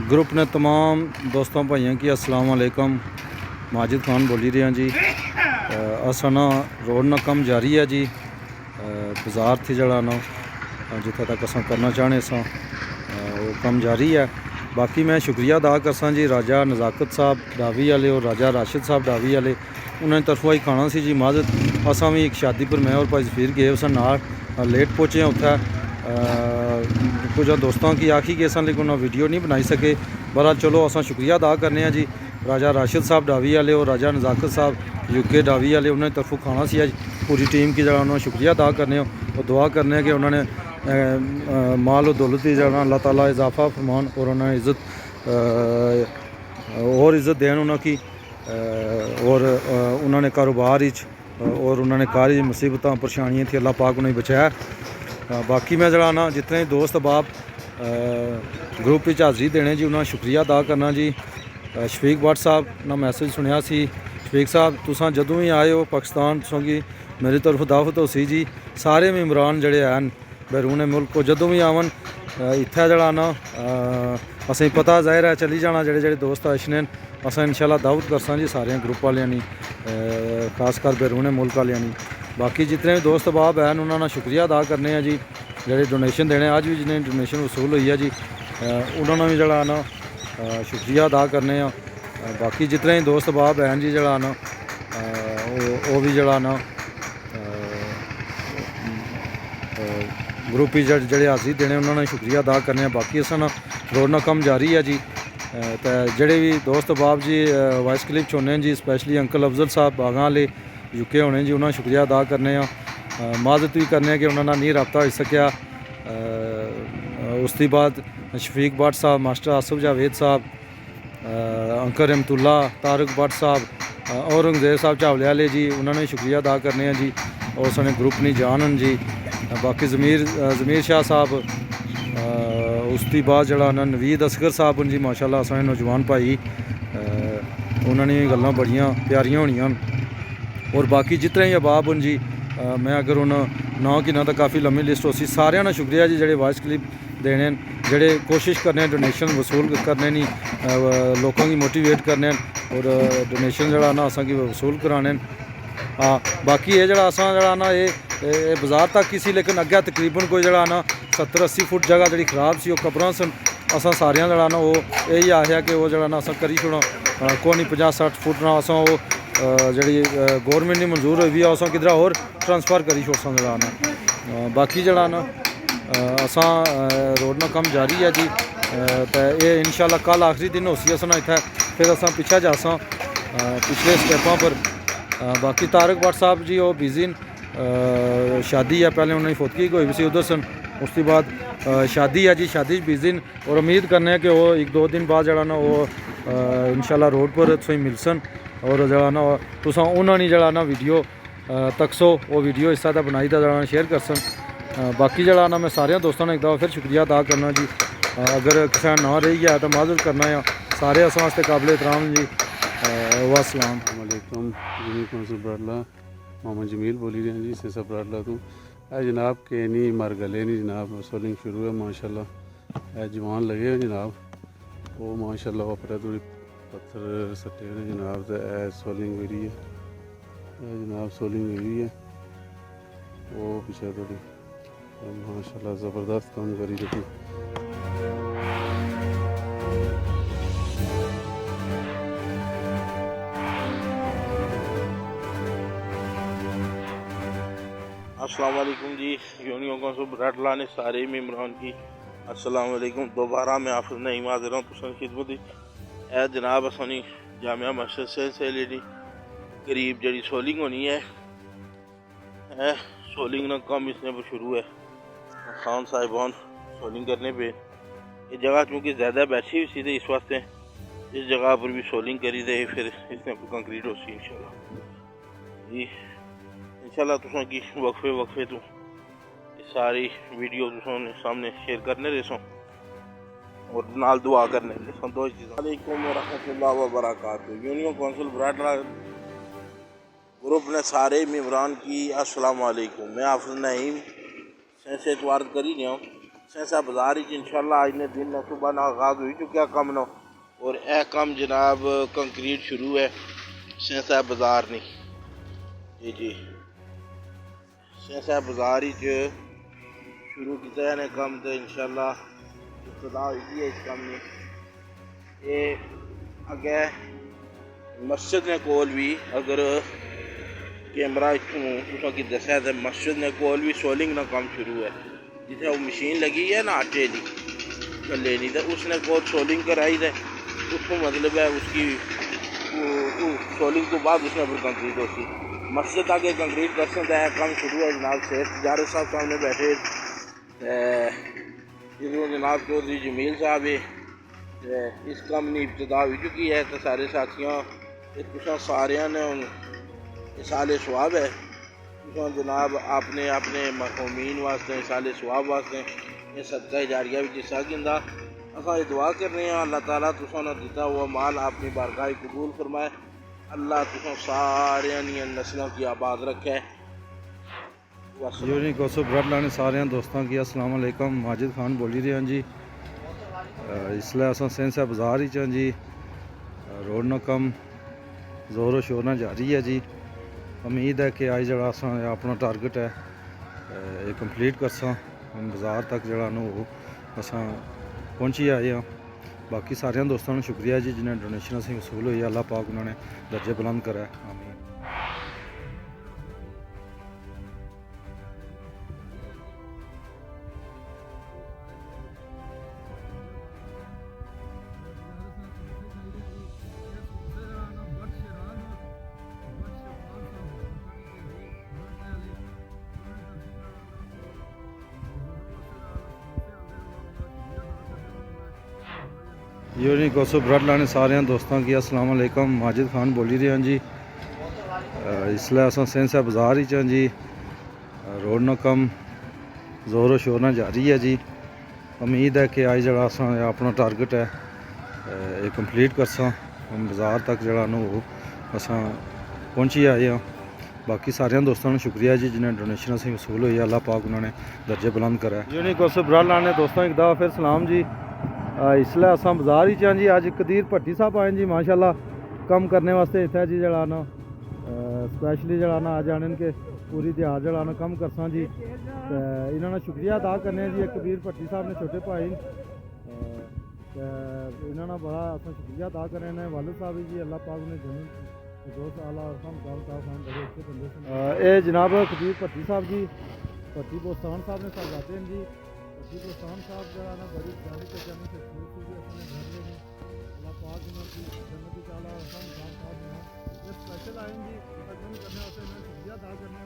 Group ने तमाम दोस्तों भाइयों की अस्सलाम वालेकुम। माजिद खान बोली रहे हैं जी। असा ना रोड ना कम जारी है जी। बाजार थी जड़ा ना जिथे तक अस करना चाहने सा वो कम जारी है। बाकी मैं शुक्रिया अदा करसा जी राजा नज़ाकत साहब डावी वाले और राजा राशिद साहब डावी वाले, उन्होंने तरफों ही खाना सी जी माजद। असा भी एक शादी पर मैं और भाई जफीर गए उस नाल लेट पहुँचे हैं उत्थे। कुछ दोस्तों की आखी के सन लेकिन उन्होंने वीडियो नहीं बनाई सके। बहरहाल चलो असा शुक्रिया अदा करने हैं जी राजा राशिद साहब डावी वाले और राजा नज़ाकत साहब यूके डावी वाले, उन्होंने तरफों खाना सी अज पूरी टीम की जगह उन्होंने शुक्रिया अदा करने और दुआ करने कि उन्होंने माल और दौलत की जगह अल्लाह ताला इजाफा फरमान और उन्होंने इज़्ज़त और इज़्ज़त देन उन्होंने और उन्होंने कारोबार और उन्होंने कारी मुसीबत परेशानियाँ थी अल्लाह पाक उन्हें बचाया। बाकी मैं जरा ना जितने दोस्त बाप ग्रुप हाज़री देने जी उन्होंने शुक्रिया अदा करना जी। शफीक भट्ट साहब ना मैसेज सुनिया सी। शफीक साहब तुसां जदों भी आए हो पाकिस्तान तुसां की मेरी तरफ दावत हो सी जी। सारे मेम्बरान जड़े हैं बैरून मुल्क को जदों भी आवन इत्थे जड़ा ना असें पता जाहिर है चली जाना जेह्ड़े जेह्ड़े दोस्त अच्छे अस इंशाल्लाह दावत करसा जी सारे ग्रुप वाले खासकर बैरून मुल्क वाले। बाकी जितने भी दोस्त बाब हैं उन्होंने शुक्रिया अदा करने हैं जी जेह्ड़े डोनेशन देने अज भी जिन्हें डोनेशन वसूल हुई है जी उन्होंने भी जड़ा ना शुक्रिया अदा करने। बाकी जितने भी दोस्त बाब हैं जी जड़ा ना वो भी जड़ा ना ग्रुप जड़े हाज़री देने उन्होंने शुक्रिया अदा करने। बाकी अस ना रोड ना कम जारी है जी। तो जेह्ड़े भी दोस्त बाब जी वॉइस क्लिप चुनने जी स्पैशली अंकल अफजल साहब बागां वाले यूके होने जी उन्होंने शुक्रिया अदा करने माजत भी करने कि उन्होंने नहीं रबता हो सकिया। उसके बाद शफीक भट्ट साहब मास्टर आसफ जावेद साहब अंकर रहमतुल्ला तारक भट्ट साहब औरंगजेब साहब चावले वाले जी उन्होंने शुक्रिया अदा करने जी और सारे ग्रुप नहीं जान जी। बाकी ज़मीर शाह साहब उसके बाद जड़ा ना नवीद असगर साहब जी माशाल्लाह असां नौजवान भाई उन्होंने गल्लां बड़ियां प्यारियां होनियां। और बाकी जितने ही अहबाब हैं जी मैं अगर उन ना कि ना तो काफ़ी लम्बी लिस्ट हो सी सारे ना शुक्रिया जी जेह्ड़े वॉइस क्लिप देने जेह्ड़े कोशिश करने डोनेशन वसूल करने नी लोगों की मोटिवेट करने और डोनेशन जड़ा ना असा की वसूल कराने। हाँ बाकी ये जड़ा असा जड़ा ना ये बाजार तक किसी लेकिन अग्गे तकरीबन कोई जड़ा ना 70-80 फुट जगह जी खराब सी कबरां सन असा सारियां जड़ा ना वो यही आख्या कि वो जड़ा ना असा करी छोड़ो कोई नहीं 50-60 फुट ना असा वो जी गौरमेंट की मंजूर हुई है अस किधर होर ट्रांसफर करी छोड़सा जड़ा ना। बाकी जड़ा ना असा रोड ना कम जारी है जी। तो ये इंशाल्लाह कल आखिरी दिन हो सी अस ना इत्थे फिर अस पिछा जासा पिछले स्टेपों पर। बाकी तारक भट्ट साहब जी वो बिजी शादी है पहले उन्होंने फौतगी हुई भी सी उधर सन उसके बाद शादी है जी शादी बिजी और उम्मीद करने कि वो 1-2 दिन बाद जड़ा ना वो इंशाल्लाह रोड पर तुम मिलसन और जड़ा ना तुस उन्होंने जड़ा ना वीडियो तकसो वो वीडियो इस तरह बनाई था जड़ा शेयर करसन। बाकी जड़ा ना मैं सारे दोस्तों ने एक दफ़ा फिर शुक्रिया अदा करना जी। अगर किसी ना रही है तो माजत करना है सारे अस वास्ते काबिल एहतराम जी। वासलाम वालेकुम मोहम्मद जमील बोली रहे हैं जी सिरसा बराडला तू जनाब के नहीं मर गले नहीं जनाब सोलिंग शुरू है माशाल्लाह जवान लगे हो जनाब वो माशाल्लाह अपने थोड़ी पत्थर सट्टे ने जनाब तो सोलिंग हुई है जनाब सोलिंग हुई है वो पीछे थोड़ी माशाल्लाह ज़बरदस्त काम करी थी। अस्सलाम वालेकुम जी। यूनियन कौंसिल बराडला ने सारे मेम्बरान की अस्सलाम वालेकुम। दोबारा मैं हाफिज़ नईम हाज़िर हूँ तुसां खिदमत ए जनाब असानी जामिया मस्जिद से लेनी करीब जड़ी सोलिंग होनी है सोलिंग ना कम इसने पर शुरू है खान साहिबान सोलिंग करने पे ये जगह चूँकि ज़्यादा बैठी हुई सी तो इस वास्ते इस जगह पर भी सोलिंग करी दे फिर इसने पर कंक्रीट हो सी इंशाल्लाह जी। इंशाल्लाह तुसां की वक्फे तो सारी वीडियो तुसां सामने शेयर करने रेसों और नाल दुआ करने रेसों दो चीज़ें। वालेकुम रहमतुल्लाहि व बरकातहू। यूनियन कौंसिल बराडला ग्रुप ने सारे मेम्बरान की अस्सलाम वालेकुम। मैं हाफिज़ नईम से एतवार करी गया सेंसा बाजार इंशाल्लाह आज ने दिन ना सुबह ना आगाज हो चुका कम ना और यह कम जनाब कंक्रीट शुरू है सेंसा बाजार नहीं जी जी सेंसा बाजार ही शुरू किया ने कम तो इंशाल्लाह इब्तदा हुई है इस कम ने ये अगे मस्जिद ने कोल भी अगर कैमरा इतों की दसा तो मस्जिद ने कोल भी सोलिंग ना काम शुरू है जिथे वो मशीन लगी है ना आटे की कले नहीं तो उसने कोल सोलिंग कराई है उसको मतलब है उसकी सोलिंग तो बाद उसने फिर कंक्रीट होती मस्जिद आगे कंक्रीट कर सकता है काम शुरू है जनाब शेख तिजारत साहब सामने बैठे जिसमें जनाब चौधरी जमील साहब है इस काम की इब्तदा हो चुकी है तो सारे साथियों तुसा सारिया ने साले स्वाब है तुसा जनाब आपने अपने मरहूमीन वास्ते साले स्वाब वास्ते ये सदका जारिया भी हिस्सा गिंदा असा ये दुआ कर रहे हैं अल्लाह ताला तुसा ने दिता हुआ माल अपनी बारगाह कबूल फरमाए अल्लाह तुसा सारिया नस्लों की आबाद रखे यूनी कोसो ब्रड लाने सारे दोस्तों की अस्सलाम वालेकुम माजिद खान बोली रहे हैं जी इसलिए अस सेंसा बाजार ही च जी रोड न कम जोरों शोर न जारी है जी उम्मीद है कि अज जरा अपना टारगेट है ये कंप्लीट करसा बाजार तक जरा अस पहुँची आए हैं बाकी सारे दोस्तों को शुक्रिया जी जिन्हें डोनेशन असें वसूल हुई अल्लाह पाक उन्होंने दर्जे बुलंद करा आमीन। यूनी कोसो ब्रड लाने सारे दोस्तों की अस्सलाम वालेकुम माजिद खान बोली रहे हैं जी इसलिए अस सेंसा बाजार ही च जी रोड न कम जोरों शोर न जारी है जी उम्मीद है कि अज जरा अपना टारगेट है ये कंप्लीट करसा बाजार तक जरा अस पहुँची आए हैं बाकी सारे दोस्तों को शुक्रिया जी जिन्हें डोनेशन असें वसूल हुई अल्लाह पाक उन्होंने दर्जे बुलंद करा यूनी कोसो ब्रड लाने दोस्तों एक दफ़ा फिर सलाम जी इसलिए अस बाजार ही च जी अज कदीर भट्टी साहब आए जी माशाल्लाह कम करने वास्ते इतना जी जरा ना स्पैशली जरा ना आ जाने के पूरी दिहाड़ जरा ना कम करसा जी तो इन्होंने शुक्रिया अदा करने जी कबीर भट्टी साहब ने छोटे भाई इन्होंने बड़ा अस शुक्रिया अदा करने वालिद साहब जी अल्लाह पाक ने जन्नत दोस्त आला बड़े अच्छे बंदे ये जनाब कबीर भट्टी साहब जी भट्टी बोस्तान साहब ने सब जाते हैं जी भट्टी बोस्तान साहब जरा ना बड़ी जानी पहचानी शख्सियत थी अपने घर में अल्लाह पाक उन्होंने जन्नत आला साहब ने ये स्पेशल आए जी तकरीबन करने वास्ते शुक्रिया अदा करना